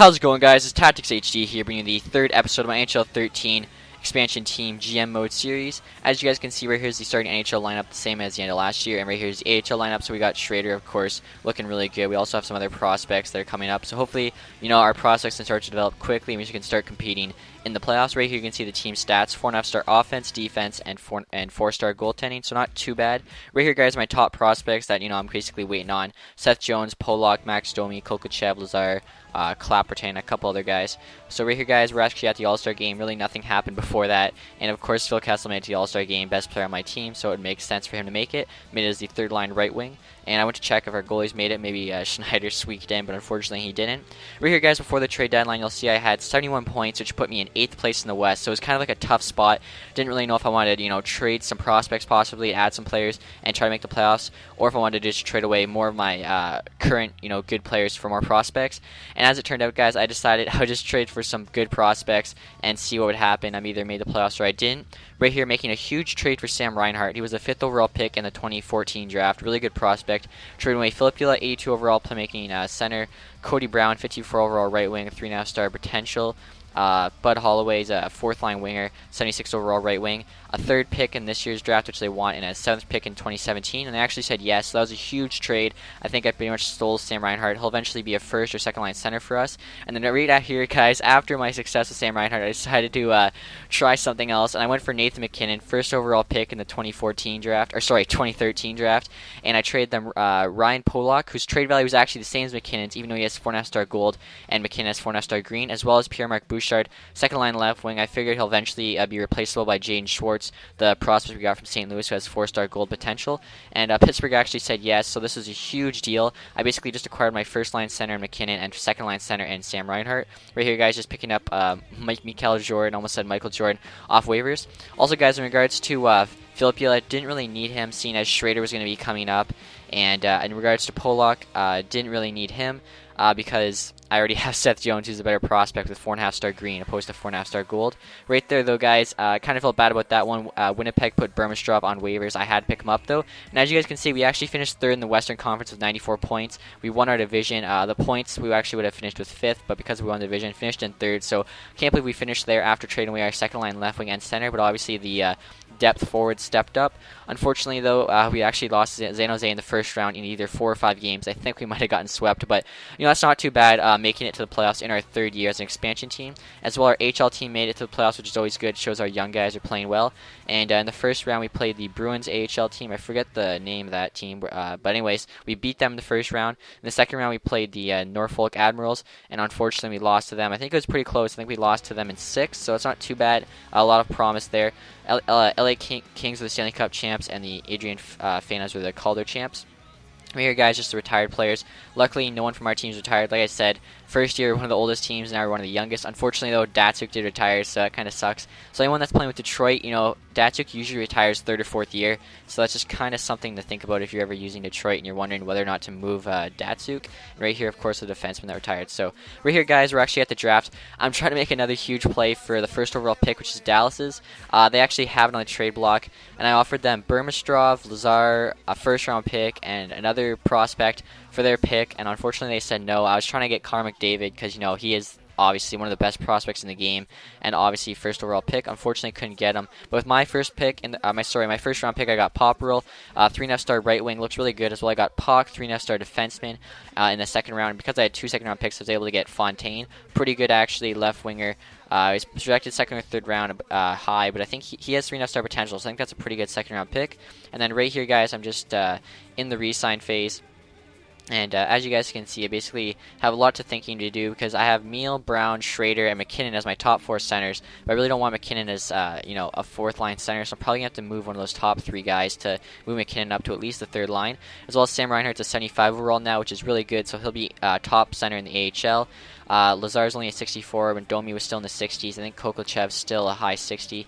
How's it going, guys? It's TacTixHD here, bringing you the third episode of my NHL 13 expansion team GM mode series. As you guys can see, right here is the starting NHL lineup, the same as the end of last year, and right here is the AHL lineup. So we got Schrader, of course, looking really good. We also have some other prospects that are coming up. So hopefully, our prospects can start to develop quickly, and we can start competing in the playoffs. Right here you can see the team stats: 4.5-star offense, defense, and 4-star goaltending, so not too bad. Right here, guys, my top prospects that I'm basically waiting on: Seth Jones, Polak, Max Domi, Kokachev, Lazar, Clapperton, a couple other guys. So right here, guys, we're actually at the All-Star game. Really nothing happened before that, and of course Phil Kessel made it to the All-Star game, best player on my team, so it makes sense for him to make it. Made it as the third line right wing, and I went to check if our goalies made it. Maybe Schneider squeaked in, but unfortunately he didn't. Right here, guys, before the trade deadline, you'll see I had 71 points, which put me in 8th place in the West, so it was kind of like a tough spot. Didn't really know if I wanted to trade some prospects, possibly add some players and try to make the playoffs, or if I wanted to just trade away more of my current good players for more prospects. And as it turned out, guys, I decided I would just trade for some good prospects and see what would happen. I either made the playoffs or I didn't. Right here, making a huge trade for Sam Reinhart. He was a 5th overall pick in the 2014 draft. Really good prospect. Trading away Philip Dila, 82 overall playmaking center. Cody Brown, 54 overall right wing, 3.5-star potential. Bud Holloway's a 4th-line winger, 76 overall right wing, a 3rd pick in this year's draft, which they want, and a 7th pick in 2017, and they actually said yes, so that was a huge trade. I think I pretty much stole Sam Reinhart. He'll eventually be a 1st or 2nd-line center for us. And then right out here, guys, after my success with Sam Reinhart, I decided to try something else, and I went for Nathan MacKinnon, 1st overall pick in the 2013 draft, or sorry, 2013 draft, and I traded them Ryan Polak, whose trade value was actually the same as McKinnon's, even though he has 4.5-star gold, and McKinnon has 4.5-star green, as well as Pierre-Marc Bouchard, 2nd-line left wing. I figured he'll eventually be replaceable by Jaden Schwartz, the prospect we got from St. Louis, who has 4-star gold potential. And Pittsburgh actually said yes, so this is a huge deal. I basically just acquired my 1st-line center in McKinnon and 2nd-line center in Sam Reinhart. Right here, guys, just picking up Michael Jordan, almost said Michael Jordan, off waivers. Also, guys, in regards to Philip Dila, didn't really need him, seeing as Schrader was going to be coming up. And in regards to Polak, didn't really need him because I already have Seth Jones, who's a better prospect with 4.5-star green opposed to 4.5-star gold. Right there, though, guys, kind of felt bad about that one. Winnipeg put Burmistrov on waivers. I had to pick him up, though. And as you guys can see, we actually finished 3rd in the Western Conference with 94 points. We won our division. The points, we actually would have finished with 5th, but because we won the division, finished in 3rd. So can't believe we finished there after trading away our 2nd-line left wing and center, but obviously the depth forward stepped up. Unfortunately, though, we actually lost San Jose in the 1st round in either 4 or 5 games. I think we might have gotten swept, but that's not too bad, making it to the playoffs in our 3rd year as an expansion team. As well, our HL team made it to the playoffs, which is always good. It shows our young guys are playing well. And in the 1st round, we played the Bruins AHL team. I forget the name of that team, but anyways, we beat them in the 1st round. In the 2nd round, we played the Norfolk Admirals, and unfortunately, we lost to them. I think it was pretty close. I think we lost to them in 6, so it's not too bad. A lot of promise there. LA Kings were the Stanley Cup champs, and the Adrian Fanas were the Calder champs. Right here, guys, just the retired players. Luckily, no one from our team is retired. Like I said, 1st year, one of the oldest teams, now we're one of the youngest. Unfortunately, though, Datsuk did retire, so that kind of sucks. So anyone that's playing with Detroit, Datsuk usually retires 3rd or 4th year, so that's just kind of something to think about if you're ever using Detroit and you're wondering whether or not to move Datsuk. And right here, of course, the defenseman that retired. So right here, guys, we're actually at the draft. I'm trying to make another huge play for the 1st overall pick, which is Dallas's. They actually have it on the trade block, and I offered them Burmistrov, Lazar, a 1st-round pick, and another prospect for their pick, and unfortunately they said no. I was trying to get Connor McDavid because he is obviously one of the best prospects in the game, and obviously 1st overall pick. Unfortunately, couldn't get him. But with my 1st pick, my 1st-round pick, I got Popperl, 3.5-star right wing, looks really good as well. I got Puck, 3.5-star defenseman in the 2nd round. Because I had 2 second-round picks, I was able to get Fontaine, pretty good actually, left winger. He's projected 2nd or 3rd round high, but I think he has 3.5-star potential, so I think that's a pretty good 2nd-round pick. And then right here, guys, I'm just in the re-sign phase. And as you guys can see, I basically have a lot to thinking to do because I have Meal, Brown, Schrader, and McKinnon as my top 4 centers. But I really don't want McKinnon as a 4th-line center, so I'm probably going to have to move one of those top 3 guys to move McKinnon up to at least the 3rd line. As well as Sam Reinhart's a 75 overall now, which is really good, so he'll be top center in the AHL. Lazar's only a 64, when Domi was still in the 60s. I think Kokachev's still a high 60.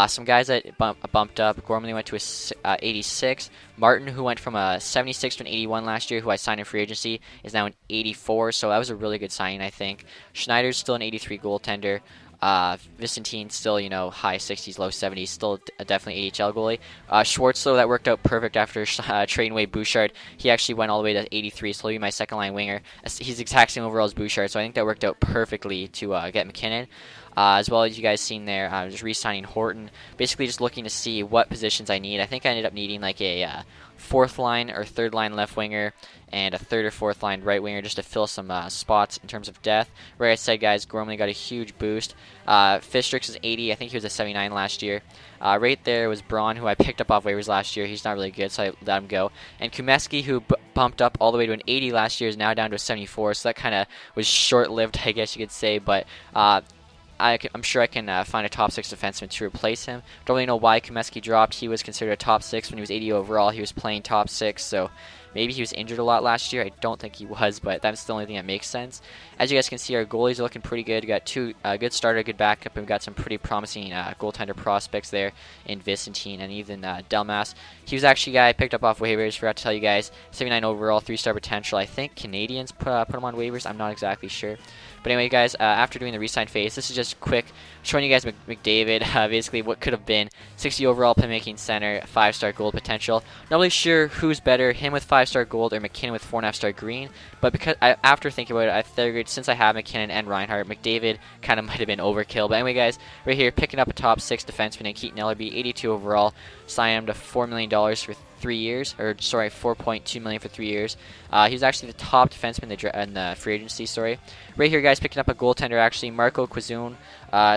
Some guys that bumped up. Gormley went to a 86. Martin, who went from a 76 to an 81 last year, who I signed in free agency, is now an 84. So that was a really good signing, I think. Schneider's still an 83 goaltender. Vicentine still, high 60s, low 70s, still definitely AHL goalie. Schwartz, though, that worked out perfect after trading away Bouchard. He actually went all the way to 83, so he'll be my second line winger. He's the exact same overall as Bouchard, so I think that worked out perfectly to get McKinnon. As well as you guys seen there, just re-signing Horton. Basically just looking to see what positions I need. I think I ended up needing like a fourth line or third line left winger and a third or fourth line right winger just to fill some spots in terms of depth. Where I said, guys, Gormley got a huge boost. Fistrix is 80. I think he was a 79 last year. Right there was Braun, who I picked up off waivers last year. He's not really good, so I let him go. And Kumeski, who bumped up all the way to an 80 last year, is now down to a 74. So that kind of was short-lived, I guess you could say. But I'm sure I can find a top 6 defenseman to replace him. Don't really know why Kumeski dropped. He was considered a top 6 when he was 80 overall. He was playing top 6, so maybe he was injured a lot last year. I don't think he was, but that's the only thing that makes sense. As you guys can see, our goalies are looking pretty good. We got two good starter, good backup, and we got some pretty promising goaltender prospects there in Vicentine and even Delmas. He was actually a guy I picked up off waivers. Forgot to tell you guys, 79 overall, 3-star potential. I think Canadians put him on waivers. I'm not exactly sure. But anyway, guys, after doing the re-sign phase, this is just quick, showing you guys McDavid, basically what could have been 60 overall playmaking center, 5-star gold potential. Not really sure who's better, him with 5-star gold or McKinnon with 4.5-star green. But because after thinking about it, I figured since I have McKinnon and Reinhardt, McDavid kind of might have been overkill. But anyway, guys, right here, picking up a top 6 defenseman in Keaton Ellerby, 82 overall, signing him to $4 million for 3 years, or sorry, $4.2 million for 3 years. He was actually the top defenseman in the free agency. Sorry, right here, guys, picking up a goaltender. Actually, Marco Quizun.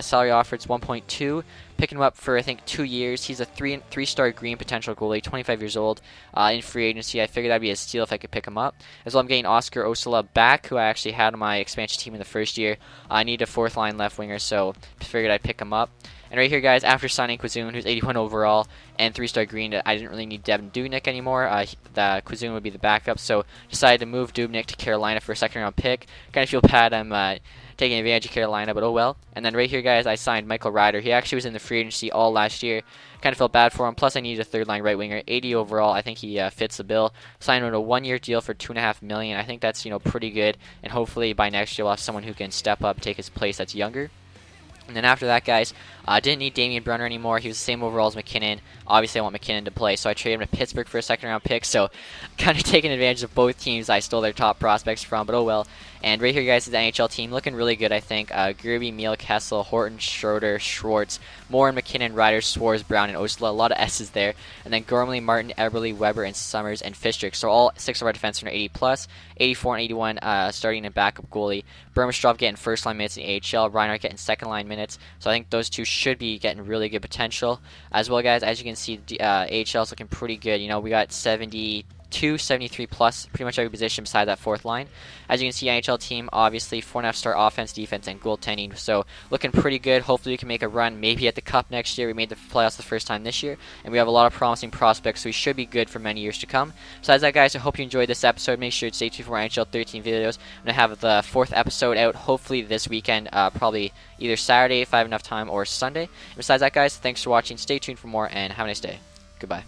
Salary offered is 1.2. Picking him up for I think 2 years. He's a 3-star green potential goalie, 25 years old. In free agency, I figured that'd be a steal if I could pick him up. As well, I'm getting Oscar Osula back, who I actually had on my expansion team in the first year. I need a 4th line left winger, so figured I'd pick him up. And right here, guys, after signing Quizun, who's 81 overall and 3-star green, I didn't really need Devin Dubnyk anymore. The Quizun would be the backup, so decided to move Dubnyk to Carolina for a 2nd-round pick. Kind of feel bad I'm taking advantage of Carolina, but oh well. And then right here, guys, I signed Michael Ryder. He actually was in the free agency all last year. Kind of felt bad for him. Plus, I needed a 3rd-line right winger, 80 overall. I think he fits the bill. Signed him a 1-year deal for $2.5 million. I think that's pretty good. And hopefully by next year, we'll have someone who can step up, take his place that's younger. And then after that, guys, didn't need Damian Brunner anymore. He was the same overall as McKinnon. Obviously, I want McKinnon to play, so I traded him to Pittsburgh for a 2nd-round pick. So kind of taking advantage of both teams I stole their top prospects from, but oh well. And right here, guys, is the NHL team. Looking really good, I think. Gerby, Meal, Kessel, Horton, Schroeder, Schwartz, Moore, McKinnon, Ryder, Swartz, Brown, and Osla. A lot of S's there. And then Gormley, Martin, Eberle, Weber, and Summers, and Fistrix. So all 6 of our defensemen are 80+. 84 and 81 starting a backup goalie. Burmistrov getting 1st-line minutes in the AHL. Reinhardt getting 2nd-line minutes. So I think those two should be getting really good potential. As well, guys, as you can see, AHL is looking pretty good. We got 72, 73 plus, pretty much every position besides that 4th line. As you can see, NHL team, obviously 4.5-star offense, defense, and goaltending. So looking pretty good. Hopefully we can make a run maybe at the Cup next year. We made the playoffs the first time this year, and we have a lot of promising prospects, so we should be good for many years to come. Besides that, guys, I hope you enjoyed this episode. Make sure to stay tuned for more NHL 13 videos. I'm going to have the 4th episode out hopefully this weekend, probably either Saturday if I have enough time or Sunday. And besides that, guys, thanks for watching. Stay tuned for more, and have a nice day. Goodbye.